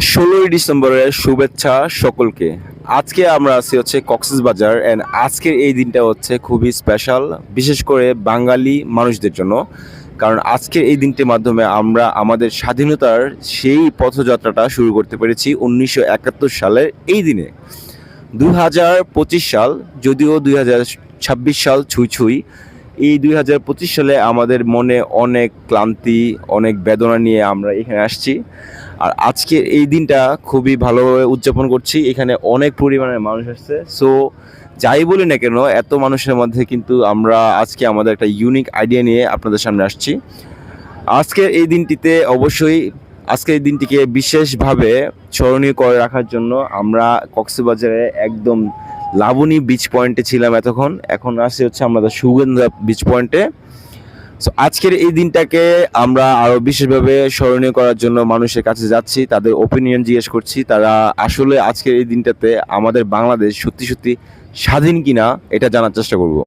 16ই ডিসেম্বরের শুভেচ্ছা সকলকে। আজকে আমরা আছি হচ্ছে কক্সবাজার অ্যান্ড আজকের এই দিনটা হচ্ছে খুবই স্পেশাল, বিশেষ করে বাঙালি মানুষদের জন্য। কারণ আজকের এই দিনটির মাধ্যমে আমরা আমাদের স্বাধীনতার সেই পথযাত্রাটা শুরু করতে পেরেছি 1971 সালের এই দিনে। 2025 সাল, যদিও 2026 সাল ছুঁই ছুঁই, এই 2025 সালে আমাদের মনে অনেক ক্লান্তি, অনেক বেদনা নিয়ে আমরা এখানে আসছি। আর আজকের এই দিনটা খুবই ভালোভাবে উদযাপন করছি। এখানে অনেক পরিমাণে মানুষ আসছে। সো যাই বলি না কেন, এত মানুষের মধ্যে কিন্তু আমরা আজকে আমাদের একটা ইউনিক আইডিয়া নিয়ে আপনাদের সামনে আসছি। আজকের এই দিনটিতে অবশ্যই আজকের এই দিনটিকে বিশেষভাবে স্মরণীয় করে রাখার জন্য আমরা কক্সবাজারে একদম লাবণী বিচ পয়েন্টে ছিলাম এতক্ষণ। এখন আসি হচ্ছে আমাদের সুগন্ধা বিচ পয়েন্টে। সো আজকের এই দিনটাকে আমরা আরও বিশেষভাবে স্মরণীয় করার জন্য মানুষের কাছে যাচ্ছি, তাদের ওপিনিয়ন জিজ্ঞেস করছি, তারা আসলে আজকের এই দিনটাতে আমাদের বাংলাদেশ সত্যি সত্যি স্বাধীন কিনা এটা জানার চেষ্টা করব।